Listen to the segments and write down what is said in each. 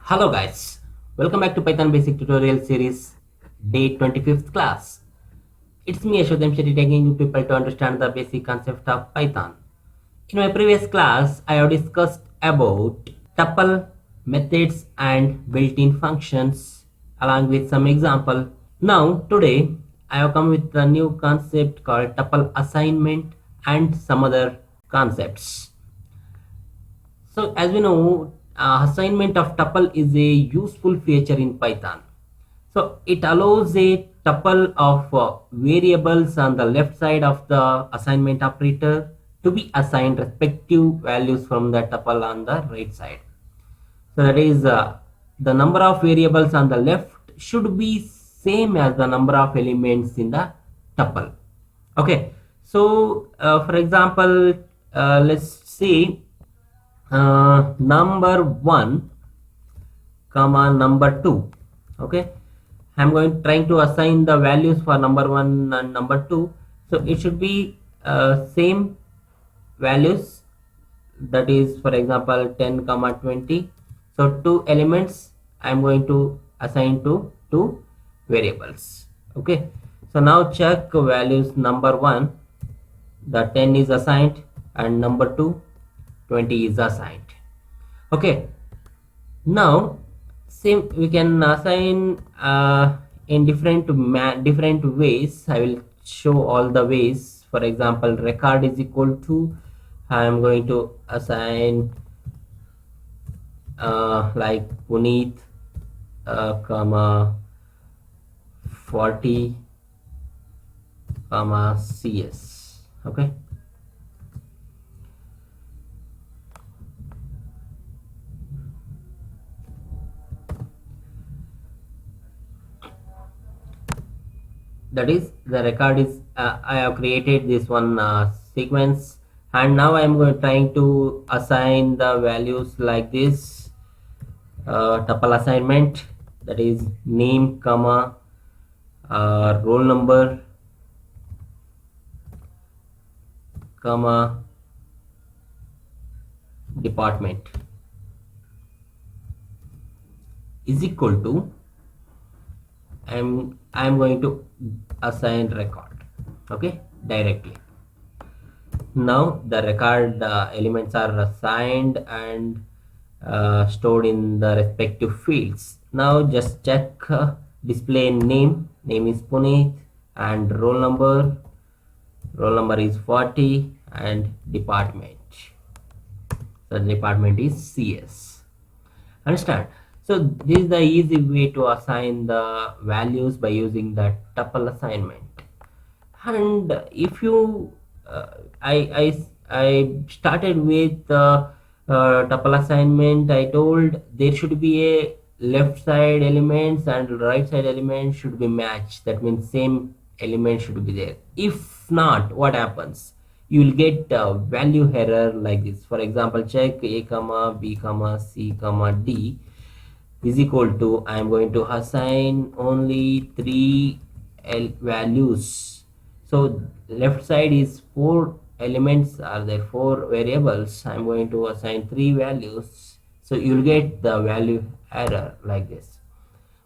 Hello guys, welcome back to Python Basic Tutorial Series day 25th class. It's me Ashodham Shetty taking you people to understand the basic concept of Python. In my previous class, I have discussed about tuple, methods and built-in functions along with some example. Now today I have come with a new concept called tuple assignment and some other concepts. So as we know, assignment of tuple is a useful feature in Python. So it allows a tuple of variables on the left side of the assignment operator to be assigned respective values from the tuple on the right side. So that is the number of variables on the left should be same as the number of elements in the tuple. Okay, so for example, let's see number 1 comma number 2. Okay, I'm going trying to assign the values for number 1 and number 2, so it should be same values, that is for example 10 comma 20. So two elements I'm going to assign to two variables. Okay, so now check values. Number 1, the 10 is assigned, and number 2, 20 is assigned. Okay, now same we can assign in different ways. I will show all the ways. For example, record is equal to, I am going to assign like Puneet comma 40 comma CS. Okay, that is the record is I have created this one sequence, and now I am going trying to assign the values like this. Tuple assignment, that is name comma roll number comma department is equal to, I'm going to assign record. Okay, directly. Now the record elements are assigned and stored in the respective fields. Now just check display name is Puneet, and roll number is 40, and department, so the department is CS. Understand? So this is the easy way to assign the values by using the tuple assignment. And if you I started with tuple assignment. I told there should be a left side elements and right side elements should be matched. That means same element should be there. If not, what happens? You will get a value error like this. For example, check a comma b comma c comma d is equal to, I am going to assign only three values. So left side is 4 elements are there, 4 variables. I'm going to assign 3 values, so you'll get the value error like this.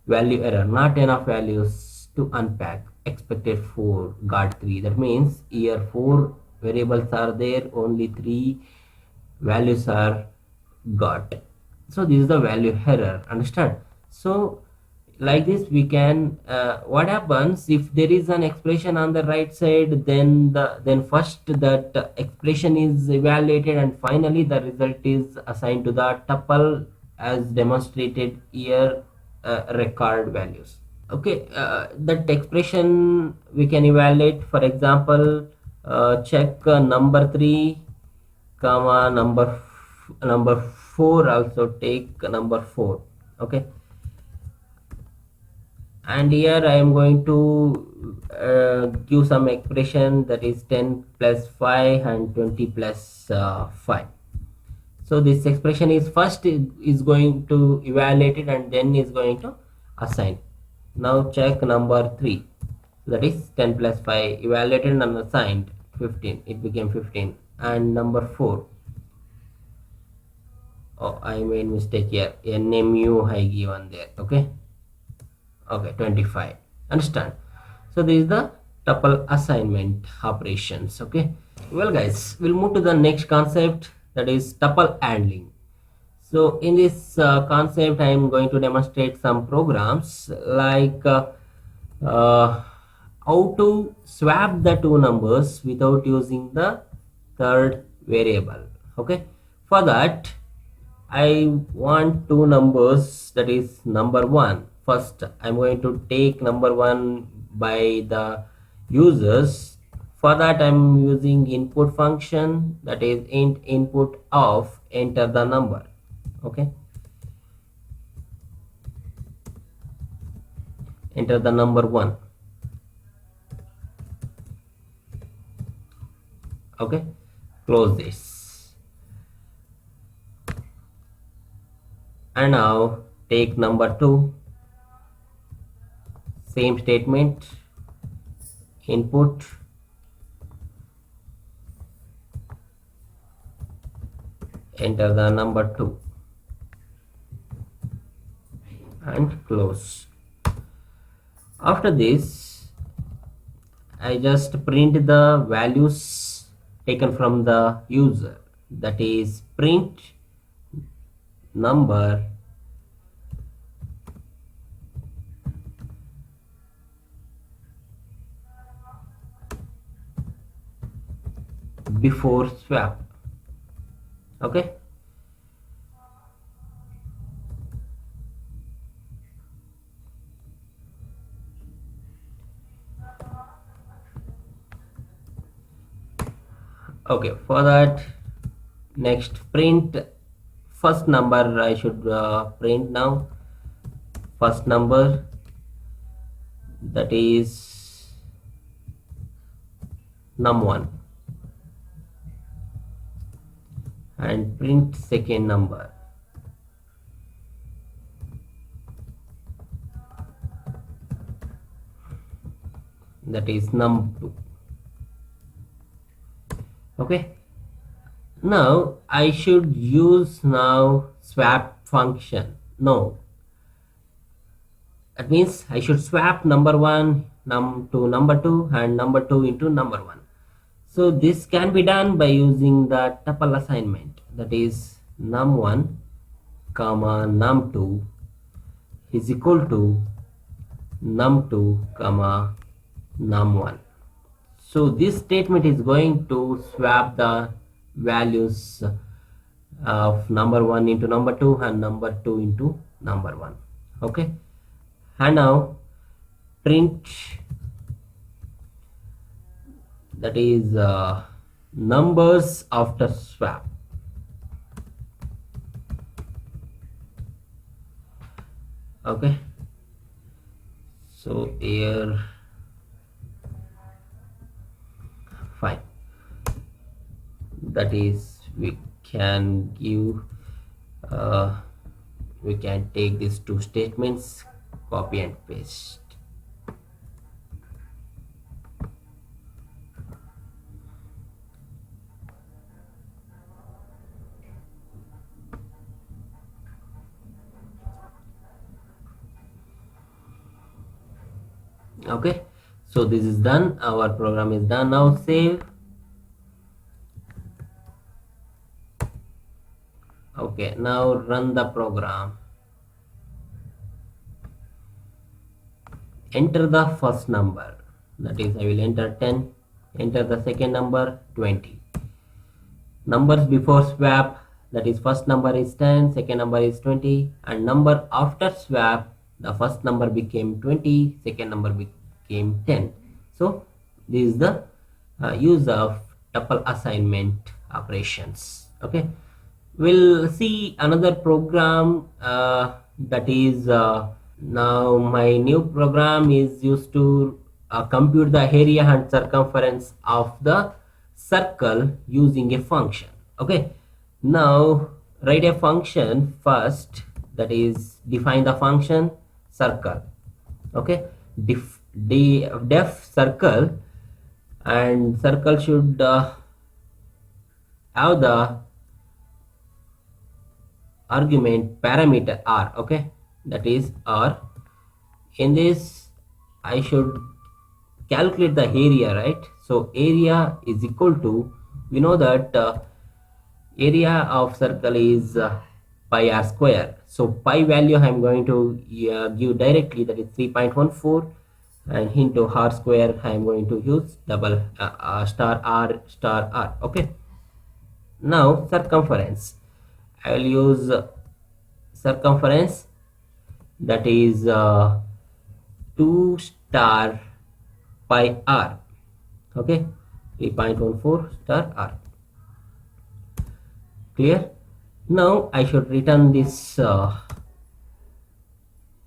Value error, not enough values to unpack, expected 4 got 3. That means here 4 variables are there, only 3 values are got. So this is the value error. Understand? So like this we can what happens if there is an expression on the right side, then first that expression is evaluated and finally the result is assigned to the tuple as demonstrated here, record values. Okay, that expression we can evaluate. For example, check number 3 comma number 4, also take number 4. Okay, and here I am going to give some expression, that is 10 plus 5 and 20 plus 5. So this expression is first is going to evaluate it and then is going to assign. Now check number 3, that is 10 plus 5 evaluated and assigned 15, it became 15. And number 4, Oh, I made mistake here. NMU I given there. Okay. Okay, 25. Understand? So this is the tuple assignment operations. Okay. Well, guys, we'll move to the next concept, that is tuple handling. So in this concept, I am going to demonstrate some programs like uh, how to swap the two numbers without using the third variable. Okay, for that I want two numbers, that is number one. First I'm going to take number one by the users. For that I'm using input function, that is int input of enter the number. Okay, enter the number one. Okay, close this, and now take number two, same statement, input enter the number two and close. After this I just print the values taken from the user, that is print number before swap. Okay, okay, for that next print first number. I should print now first number, that is num1, and print second number, that is num2. Okay, now I should use now swap function. No, that means I should swap number one to number two and number two into number one. So this can be done by using the tuple assignment, that is num1 comma num2 is equal to num2 comma num1. So this statement is going to swap the values of number one into number two and number two into number one. Okay, and now print, that is numbers after swap. Okay, so here fine, that is we can give we can take these two statements, copy and paste. Okay, so this is done, our program is done. Now save. Okay, now run the program. Enter the first number, that is I will enter 10. Enter the second number 20. Numbers before swap, that is first number is 10, second number is 20, and number after swap, the first number became 20, second number became 10. So this is the use of tuple assignment operations. Okay, we'll see another program, that is now my new program is used to compute the area and circumference of the circle using a function. Okay, now write a function first, that is define the function circle. Okay, def circle, and circle should have the argument parameter r. Okay, that is r. In this I should calculate the area, right? So area is equal to, we know that area of circle is pi r square. So pi value I am going to give directly, that is 3.14, and into r square I am going to use double star r. Okay, now circumference, I will use circumference, that is 2 star pi r. Okay, 3.14 star r. Clear? Now I should return this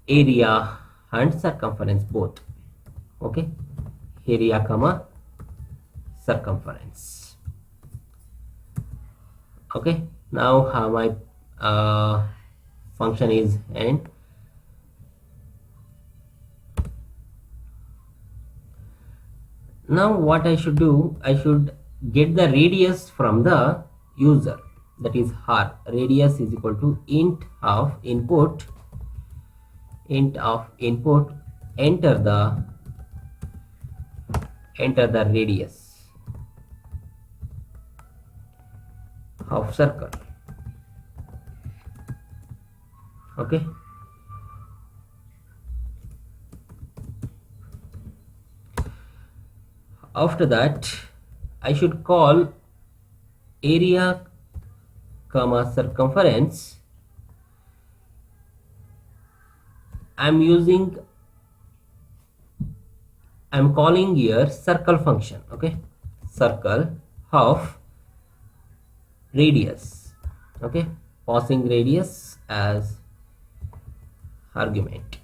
area and circumference both. Okay, area comma circumference. Okay, now how my function is end. Now what I should do, I should get the radius from the user, that is r. Radius is equal to int of input, enter the radius of circle. Okay, after that I should call area comma circumference. I'm calling here circle function. Okay, circle of radius. Okay, passing radius as argument.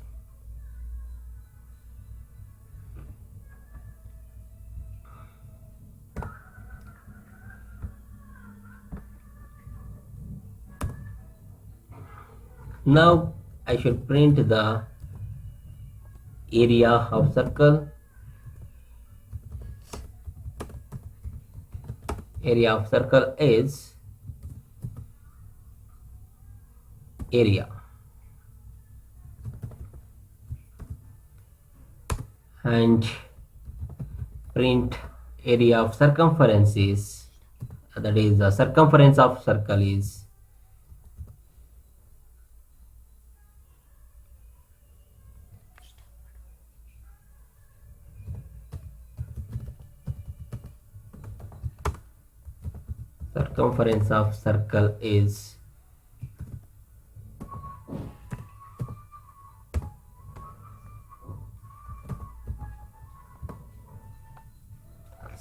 Now I should print the area of circle. Area of circle is area, and print area of circumference is, that is the circumference of circle is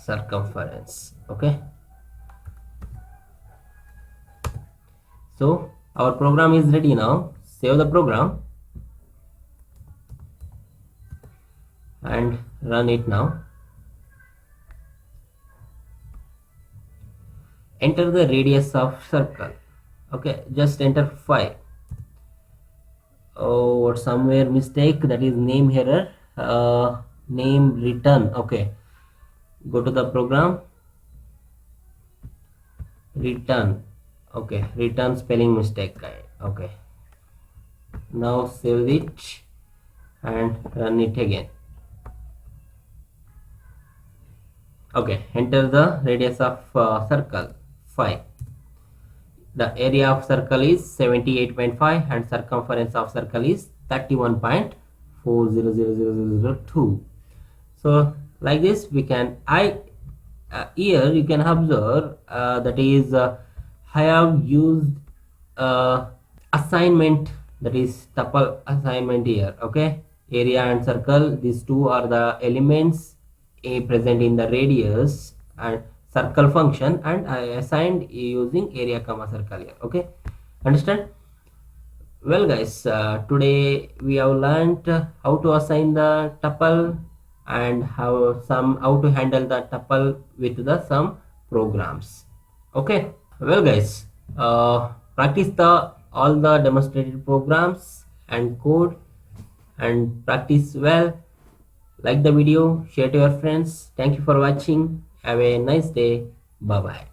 circumference. Okay, so our program is ready now. Save the program and run it now. Enter the radius of circle. Okay, just enter 5. Oh, somewhere mistake, that is name error, name return. Okay, go to the program, return. Okay, return spelling mistake. Okay, now save it and run it again. Okay, enter the radius of circle 5. The area of circle is 78.5 and circumference of circle is 31.400002. So like this we can, here you can observe that is I have used assignment, that is tuple assignment here. Okay, area and circle, these two are the elements present in the radius and circle function, and I assigned using area comma circle here. Okay, understand? Well guys, today we have learned how to assign the tuple and how to handle the tuple with the some programs. Okay, well guys, practice all the demonstrated programs and code, and practice well. Like the video, share to your friends. Thank you for watching. Have a nice day. Bye bye.